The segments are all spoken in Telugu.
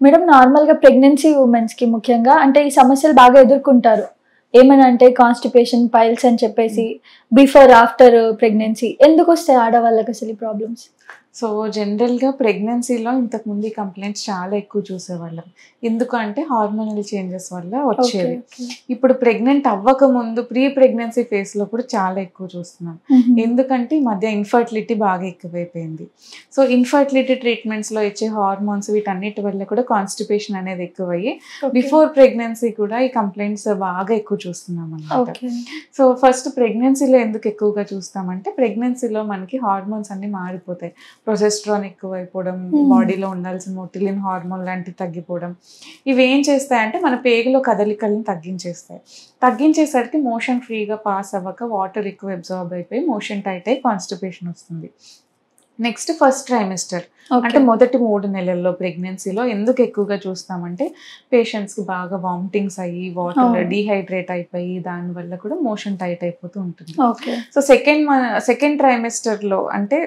మేడం నార్మల్‌గా ప్రెగ్నెన్సీ వుమెన్స్‌కి ముఖ్యంగా అంటే ఈ సమస్యలు బాగా ఎదుర్కొంటారు. ఏమని అంటే కాన్‌స్టిపేషన్, పైల్స్ అని చెప్పేసి బిఫోర్, ఆఫ్టర్ ప్రెగ్నెన్సీ ఎందుకొస్తాయి ఆడవాళ్ళకి అసలు ఈ ప్రాబ్లమ్స్? సో, జనరల్‌గా ప్రెగ్నెన్సీలో ఇంతకుముందు ఈ కంప్లెయింట్స్ చాలా ఎక్కువ చూసేవాళ్ళం. ఎందుకంటే హార్మోనల్ చేంజెస్ వల్ల ఓకే. వచ్చేవి. ఓకే. ఇప్పుడు ప్రెగ్నెంట్ అవ్వకముందు ప్రీ ప్రెగ్నెన్సీ ఫేజ్‌లో కూడా చాలా ఎక్కువ చూస్తున్నాం. హుహు. ఎందుకంటే ఈ మధ్య ఇన్‌ఫర్టిలిటీ బాగా ఎక్కువైపోయింది. సో, ఇన్‌ఫర్టిలిటీ ట్రీట్మెంట్స్‌లో ఇచ్చే హార్మోన్స్ వీటన్నిటి వల్ల కూడా కాన్‌స్టిపేషన్ అనేది ఎక్కువయ్యి ఓకే. బిఫోర్ ప్రెగ్నెన్సీ కూడా ఈ కంప్లెయింట్స్ బాగా ఎక్కువ చూస్తున్నామనమాట. ఓకే. సో, ఫస్ట్ ప్రెగ్నెన్సీలో ఎందుకు ఎక్కువగా చూస్తామంటే ప్రెగ్నెన్సీలో మనకి హార్మోన్స్ అన్నీ మారిపోతాయి. ప్రొజెస్ట్రాన్ ఎక్కువైపోవడం, బాడీలో ఉండాల్సిన మొటిలిన్ హార్మోన్ లాంటివి తగ్గిపోవడం. ఇవేం చేస్తాయంటే మన పేగులో కదలికలను తగ్గించేస్తాయి. తగ్గించేసరికి మోషన్ ఫ్రీగా పాస్ అవ్వక వాటర్ ఎక్కువ అబ్జార్బ్ అయిపోయి మోషన్ టైట్ అయ్యి కాన్‌స్టిపేషన్ వస్తుంది. నెక్స్ట్ ఫస్ట్ ట్రైమెస్టర్ అంటే ఓకే. మొదటి 3 నెలల్లో ప్రెగ్నెన్సీలో ఎందుకు ఎక్కువగా చూస్తామంటే పేషెంట్స్‌కి బాగా వామిటింగ్స్ అయ్యి, వాటర్ అవును. డీహైడ్రేట్ అయిపోయి దానివల్ల కూడా మోషన్ టైట్ అయిపోతూ ఉంటుంది. ఓకే. సో, సెకండ్ ట్రైమెస్టర్‌లో అంటే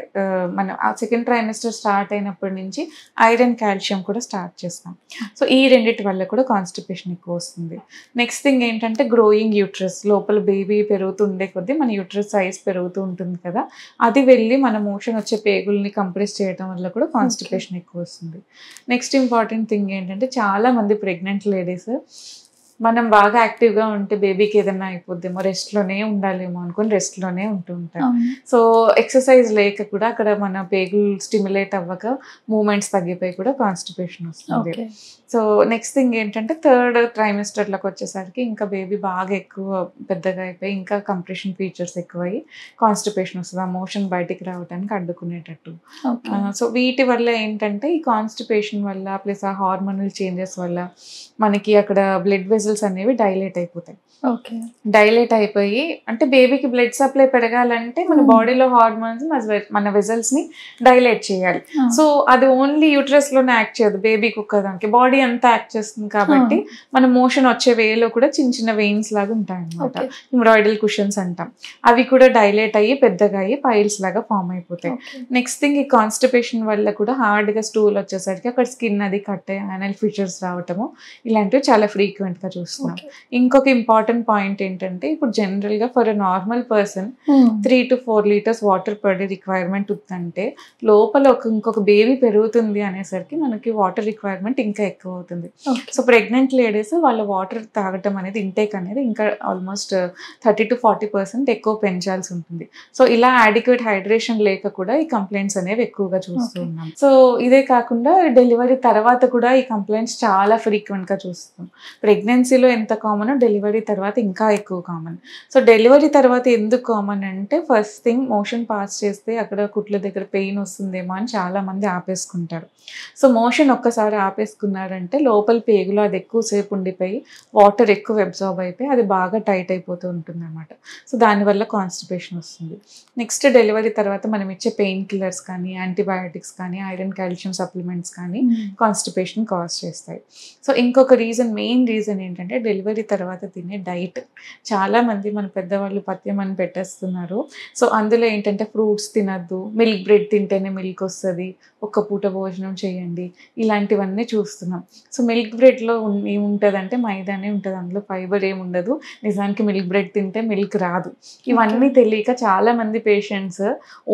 మనం ఆ సెకండ్ ట్రైమెస్టర్ స్టార్ట్ అయినప్పటి నుంచి ఐరన్, కాల్షియం కూడా స్టార్ట్ చేస్తాం. సో, ఈ రెండిటి వల్ల కూడా కాన్‌స్టిపేషన్ ఎక్కువ వస్తుంది. నెక్స్ట్ థింగ్ ఏంటంటే గ్రోయింగ్ యూట్రస్ లోపల బేబీ పెరుగుతూ ఉండే కొద్దీ మన యూట్రస్ సైజ్ పెరుగుతూ ఉంటుంది కదా! అది వెళ్ళి మన మోషన్ వచ్చే పేగుల్ని కంప్రెస్ చేయడం వల్ల కూడా ఓకే. కాన్‌స్టిపేషన్ ఎక్కువ వస్తుంది. నెక్స్ట్ ఇంపార్టెంట్ థింగ్ ఏంటంటే చాలా మంది ప్రెగ్నెంట్ లేడీస్ మనం బాగా యాక్టివ్‌గా ఉంటే బేబీకి ఏదైనా అయిపోద్దేమో, రెస్ట్‌లోనే ఉండాలేమో అనుకోని రెస్ట్‌లోనే ఉంటూ ఉంటారు. అవును. సో, ఎక్సర్సైజ్ లేక కూడా అక్కడ మన పేగులు స్టిమ్యులేట్ అవ్వక మూవ్‌మెంట్స్ తగ్గిపోయి కూడా కాన్‌స్టిపేషన్ వస్తుంది. ఓకే. సో, నెక్స్ట్ థింగ్ ఏంటంటే థర్డ్ ట్రైమెస్టర్‌లోకి వచ్చేసరికి ఇంకా బేబీ బాగా ఎక్కువ పెద్దగా అయిపోయి ఇంకా కంప్రెషన్ ఫీచర్స్ ఎక్కువయ్యి కాన్‌స్టిపేషన్ వస్తది. ఆ మోషన్ బయటికి రావడానికి అడ్డుకునేటట్టు. ఓకే. సో, వీటి వల్ల ఏంటంటే ఈ కాన్‌స్టిపేషన్ వల్ల ప్లస్ ఆ హార్మోనల్ చేంజెస్ వల్ల మనకి అక్కడ బ్లడ్ వెసల్స్ అనేవి డైలేట్ అయిపోతాయి. ఓకే. డైలేట్ అయిపోయి అంటే బేబీకి బ్లడ్ సప్లై పెరగాలంటే మన బాడీలో హార్మోన్స్ మన వెసల్స్‌ని డైలేట్ చేయాలి. ఆ! సో, అది ఓన్లీ యూట్రస్‌లోనే యాక్ట్ చేయదు. బేబీకి ఒక్కదానికి. బాడీ అంతా యాక్ట్ చేస్తుంది కాబట్టి అవును. మన మోషన్ వచ్చే వేలో కూడా చిన్న చిన్న వెయిన్స్ లాగా ఉంటాయన్నమాట. ఓకే. హిమరాయిడల్ కుషన్స్ అంటాం. అవి కూడా డైలేట్ అయ్యి పెద్దగా అయ్యి పైల్స్ లాగా ఫార్మ్ అయిపోతాయి. ఓకే. నెక్స్ట్ థింగ్ ఈ కాన్‌స్టిపేషన్ వల్ల కూడా హార్డ్‌గా స్టూల్ వచ్చేసరికి అక్కడ స్కిన్ అది కట్ అయ్యి యానల్ ఫీచర్స్ రావటము ఇలాంటివి చాలా ఫ్రీక్వెంట్‌గా చూస్తున్నాం. ఓకే. ఇంకొక ఇంపార్టెంట్ పాయింట్ ఏంటంటే ఇప్పుడు జనరల్‌గా ఫర్ ఎ నార్మల్ పర్సన్ హ్మ్. 3-4 litres water per day requirement ఉందంటే లోపల ఇంకొక బేబీ పెరుగుతుంది అనేసరికి మనకి వాటర్ రిక్వైర్మెంట్ ఇంకా ఎక్కువ అవుతుంది. ఓకే. సో, ప్రెగ్నెంట్ లేడీస్ వాళ్ళ వాటర్ తాగటం అనేది ఇంటేక్ అనేది ఇంకా ఆల్మోస్ట్ 30-40% ఎక్కువ పెంచాల్సి ఉంటుంది. సో, ఇలా అడిక్వేట్ హైడ్రేషన్ లేక కూడా ఈ కంప్లెయింట్స్ అనేవి ఎక్కువగా చూస్తూ ఓకే. ఉన్నాం. సో, ఇదే కాకుండా డెలివరీ తర్వాత కూడా ఈ కంప్లెయింట్స్ చాలా ఫ్రీక్వెంట్‌గా చూస్తాం. ప్రెగ్నెన్సీలో ఎంత కామనో డెలివరీ తర్వాత ఇంకా ఎక్కువ కామన్. సో, డెలివరీ తర్వాత ఎందుకు కామన్ అంటే ఫస్ట్ థింగ్ మోషన్ పాస్ చేస్తే అక్కడ కుట్ల దగ్గర పెయిన్ వస్తుందేమో అని చాలామంది ఆపేసుకుంటారు. సో, మోషన్ ఒక్కసారి ఆపేసుకున్నారంటే లోపల పేగులో అది ఎక్కువసేపు ఉండిపోయి వాటర్ ఎక్కువ అబ్జార్బ్ అయిపోయి అది బాగా టైట్ అయిపోతూ ఉంటుందన్నమాట. సో, దానివల్ల కాన్‌స్టిపేషన్ వస్తుంది. నెక్స్ట్ డెలివరీ తర్వాత మనం ఇచ్చే పెయిన్ కిల్లర్స్ కానీ, యాంటీబయాటిక్స్ కానీ, ఐరన్, కాల్షియం సప్లిమెంట్స్ కానీ కాన్‌స్టిపేషన్ కాజ్ చేస్తాయి. సో, ఇంకొక మెయిన్ రీజన్ ఏంటంటే డెలివరీ తర్వాత తినే డైట్. చాలామంది మన పెద్దవాళ్ళు పథ్యం అని పెట్టేస్తున్నారు. సో, అందులో ఏంటంటే ఫ్రూట్స్ తినొద్దు, మిల్క్ బ్రెడ్ తింటేనే మిల్క్ వస్తది, ఒక్క పూట భోజనం చేయండి, ఇలాంటివన్నీ చూస్తున్నాం. సో, మిల్క్ బ్రెడ్‌లో ఏముంటదంటే మైదానే ఉంటది. అందులో ఫైబర్ ఏముండదు. నిజానికి మిల్క్ బ్రెడ్ తింటే మిల్క్ రాదు. ఇవన్నీ తెలియక చాలామంది పేషెంట్స్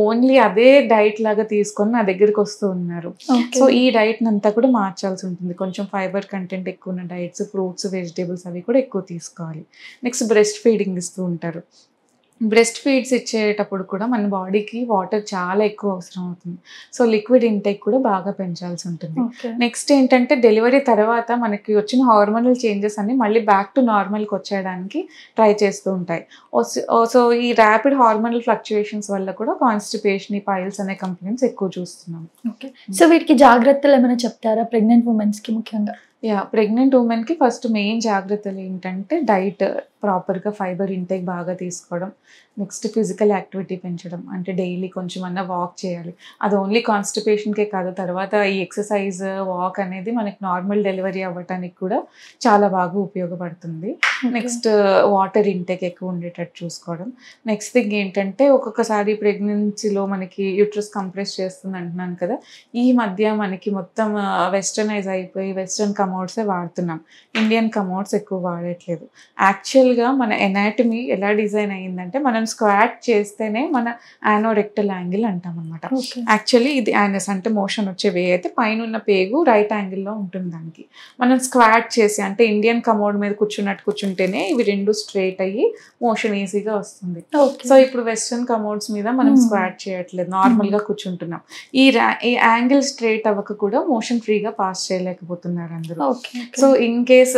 ఓన్లీ అదే డైట్ లాగా తీసుకొని నా దగ్గరికి వస్తూ ఉన్నారు. ఓకే. సో, ఈ డైట్‌నంతా కూడా మార్చాల్సి ఉంటుంది. కొంచెం ఫైబర్ కంటెంట్ ఎక్కువ ఉన్న డైట్స్, ఫ్రూట్స్, వెజిటబుల్స్ అవి కూడా ఎక్కువ తీసుకోవాలి. నెక్స్ట్ బ్రెస్ట్ ఫీడింగ్ ఇస్తూ ఉంటారు. బ్రెస్ట్ ఫీడ్స్ ఇచ్చేటప్పుడు కూడా మన బాడీకి వాటర్ చాలా ఎక్కువ అవసరం అవుతుంది. సో, లిక్విడ్ ఇంటేక్ కూడా బాగా పెంచాల్సి ఉంటుంది. ఓకే. నెక్స్ట్ ఏంటంటే డెలివరీ తర్వాత మనకి వచ్చిన హార్మోనల్ చేంజెస్ అన్నీ మళ్ళీ బ్యాక్ టు నార్మల్‌కి వచ్చేయడానికి ట్రై చేస్తూ ఉంటాయి. సో, ఈ ర్యాపిడ్ హార్మోనల్ ఫ్లక్చుయేషన్స్ వల్ల కూడా కాన్‌స్టిపేషన్, ఈ పైల్స్ అనే కంప్లెయింట్స్ ఎక్కువ చూస్తున్నాం. ఓకే. సో, వీటికి జాగ్రత్తలు ఏమైనా చెప్తారా ప్రెగ్నెంట్ వుమెన్స్‌కి ముఖ్యంగా? ప్రెగ్నెంట్ వుమెన్‌కి ఫస్ట్ మెయిన్ జాగ్రత్తలు ఏంటంటే డైట్. ప్రాపర్గా ఫైబర్ ఇంటేక్ బాగా తీసుకోవడం, నెక్స్ట్ ఫిజికల్ యాక్టివిటీ పెంచడం, అంటే డైలీ కొంచెం అన్నా వాక్ చేయాలి. అది ఓన్లీ కాన్స్టిపేషన్కే కాదు, తర్వాత ఈ ఎక్సర్సైజ్ వాక్ అనేది మనకి నార్మల్ డెలివరీ అవ్వటానికి కూడా చాలా బాగా ఉపయోగపడుతుంది. నెక్స్ట్ వాటర్ ఇంటేక్ ఎక్కువ ఉండేటట్టు చూసుకోవడం. నెక్స్ట్ థింగ్ ఏంటంటే ఒక్కొక్కసారి ప్రెగ్నెన్సీలో మనకి యూట్రస్ కంప్రెస్ చేస్తుంది అంటున్నాను కదా, ఈ మధ్య మనకి మొత్తం వెస్టర్నైజ్ అయిపోయి వెస్టర్న్ కమోడ్సే వాడుతున్నాం, ఇండియన్ కమోడ్స్ ఎక్కువ వాడట్లేదు. యాక్చువల్గా మన ఎనాటమీ ఎలా డిజైన్ అయ్యిందంటే మనం స్క్వాట్ చేస్తేనే మన యానోరెక్టల్ యాంగిల్ అంటాం అనమాట. యాక్చువల్లీ ఇది యానస్ అంటే మోషన్ వచ్చే వే అయితే పైన ఉన్న పేగు రైట్ యాంగిల్లో ఉంటుంది. దానికి మనం స్క్వాట్ చేసి అంటే ఇండియన్ కమోడ్ మీద కూర్చుంటేనే ఇవి రెండు స్ట్రైట్ అయ్యి మోషన్ ఈజీగా వస్తుంది. సో ఇప్పుడు వెస్టర్న్ కమోడ్స్ మీద మనం స్క్వాట్ చేయట్లేదు, నార్మల్గా కూర్చుంటున్నాం. ఈ యాంగిల్ స్ట్రైట్ అవ్వక కూడా మోషన్ ఫ్రీగా పాస్ చేయలేకపోతున్నారు అందరూ. సో ఇన్ కేస్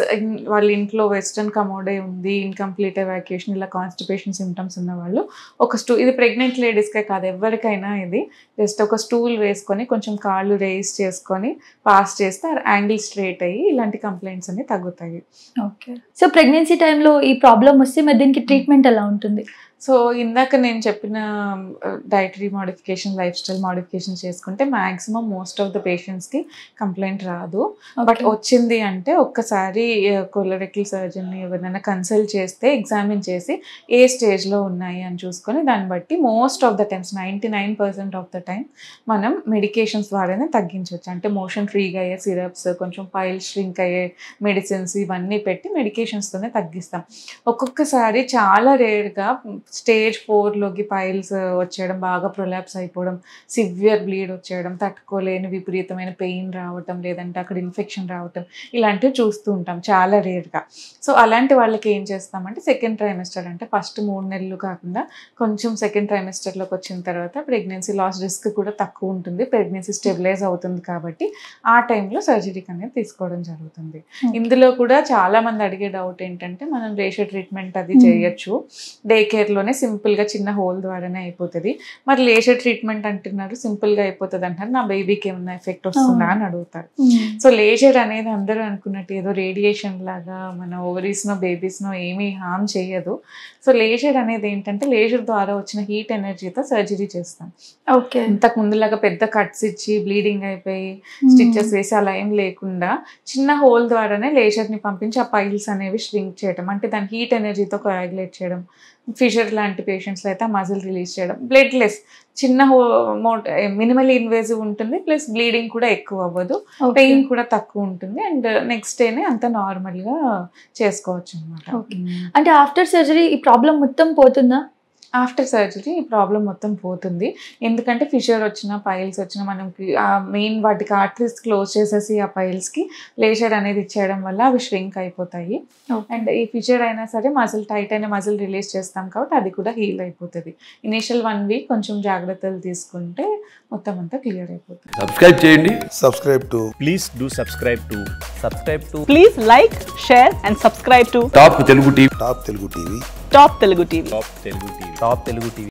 వాళ్ళ ఇంట్లో వెస్టర్న్ కమోడే ఉంది, ఇన్కంప్లీట్ ఎవాక్యుయేషన్ ఇలా కాన్స్టిపేషన్ సిమ్టమ్స్ ఉన్న వాళ్ళు ఒక ఇది ప్రెగ్నెంట్ లేడీస్కే కాదు ఎవరికైనా ఇది జస్ట్ ఒక స్టూల్ వేసుకొని కొంచెం కాళ్ళు రేస్ చేసుకొని పాస్ చేస్తే యాంగిల్ స్ట్రైట్ అయ్యి ఇలాంటి కంప్లైంట్స్ అన్ని తగ్గుతాయి. ఓకే. సో ప్రెగ్నెన్సీ టైంలో ఈ ప్రాబ్లం వస్తే మరి దీనికి ట్రీట్మెంట్ ఎలా ఉంటుంది? సో ఇందాక నేను చెప్పిన dietary modification, life style modification చేసుకుంటే మ్యాక్సిమం మోస్ట్ ఆఫ్ ద పేషెంట్స్కి కంప్లైంట్ రాదు. బట్ వచ్చింది అంటే ఒక్కసారి కొలరెక్టల్ సర్జన్ని ఎవరైనా కన్సల్ట్ చేస్తే ఎగ్జామిన్ చేసి ఏ స్టేజ్లో ఉన్నాయి అని చూసుకొని దాన్ని బట్టి most of the times 99% of the time మనం మెడికేషన్స్ ద్వారానే తగ్గించవచ్చు. అంటే మోషన్ ఫ్రీగా అయ్యే సిరప్స్, కొంచెం పైల్ ష్రింక్ అయ్యే మెడిసిన్స్ ఇవన్నీ పెట్టి మెడికేషన్స్తోనే తగ్గిస్తాం. ఒక్కొక్కసారి చాలా రేర్గా స్టేజ్ 4లోకి పైల్స్ వచ్చేయడం, బాగా ప్రొలాప్స్ అయిపోవడం, సివియర్ బ్లీడ్ వచ్చేయడం, తట్టుకోలేని విపరీతమైన పెయిన్ రావటం, లేదంటే అక్కడ ఇన్ఫెక్షన్ రావటం, ఇలాంటివి చూస్తూ ఉంటాం చాలా రేర్గా. సో అలాంటి వాళ్ళకి ఏం చేస్తామంటే సెకండ్ ట్రైమెస్టర్ అంటే ఫస్ట్ 3 నెలలు కాకుండా కొంచెం సెకండ్ ట్రైమెస్టర్లోకి వచ్చిన తర్వాత ప్రెగ్నెన్సీ లాస్ రిస్క్ కూడా తక్కువ ఉంటుంది, ప్రెగ్నెన్సీ స్టెబిలైజ్ అవుతుంది కాబట్టి ఆ టైంలో సర్జరీకి అనేది తీసుకోవడం జరుగుతుంది. ఇందులో కూడా చాలా మంది అడిగే డౌట్ ఏంటంటే మనం రేషియో ట్రీట్మెంట్ అది చేయొచ్చు, డే కేర్లోనే సింపుల్గా చిన్న హోల్ ద్వారానే అయిపోతుంది, మరి లేజర్ ట్రీట్మెంట్ అంటున్నారు సింపుల్గా అయిపోతుంది అంటారు, నా బేబీకి ఏమైనా ఎఫెక్ట్ వస్తుందా అని అడుగుతారు. సో లేజర్ అనేది అందరూ అనుకున్నట్టు ఏదో రేడియేషన్ లాగా మన ఓవరీస్నో బేబీస్నో ఏమీ హార్మ్ చేయదు. సో లేజర్ అనేది ఏంటంటే లేజర్ ద్వారా వచ్చిన హీట్ ఎనర్జీతో సర్జరీ చేస్తాం. ఓకే. ఇంతకు ముందులాగా పెద్ద కట్స్ ఇచ్చి బ్లీడింగ్ అయిపోయి స్టిచెస్ వేసి అలా ఏం లేకుండా చిన్న హోల్ ద్వారానే లేజర్ని పంపించి ఆ పైల్స్ అనేవి ష్రింక్ చేయడం, అంటే దాని హీట్ ఎనర్జీతో కోయాగులేట్ చేయడం. ఫిషర్ లాంటి పేషెంట్స్లో అయితే ఆ మజిల్ రిలీజ్ చేయడం, బ్లడ్లెస్ చిన్న మినిమల్ ఇన్వేజివ్ ఉంటుంది, ప్లస్ బ్లీడింగ్ కూడా ఎక్కువ అవ్వదు, పెయిన్ కూడా తక్కువ ఉంటుంది, అండ్ నెక్స్ట్ డేనే అంత నార్మల్గా చేసుకోవచ్చు అనమాట. అంటే ఆఫ్టర్ సర్జరీ ఈ ప్రాబ్లం మొత్తం పోతుందా? ఆఫ్టర్ సర్జరీ ఈ ప్రాబ్లం మొత్తం పోతుంది. ఎందుకంటే ఫిషర్ వచ్చిన పైల్స్ వచ్చిన మనకి మెయిన్ వాటికి ఆర్టరీస్ క్లోజ్ చేసేసి ఆ పైల్స్కి లేజర్ అనేది ఇచ్చేయడం వల్ల అవి ష్రింక్ అయిపోతాయి. అండ్ ఈ ఫిషర్ అయినా సరే మజిల్ టైట్ అయిన మజిల్ రిలీజ్ చేస్తాం కాబట్టి అది కూడా హీల్ అయిపోతుంది. ఇనిషియల్ 1 వీక్ కొంచెం జాగ్రత్తలు తీసుకుంటే మొత్తం అంతా క్లియర్ అయిపోతుంది. సబ్స్క్రైబ్ చేయండి. Please do subscribe to. Please like, share and subscribe to top Telugu TV. Top Telugu TV.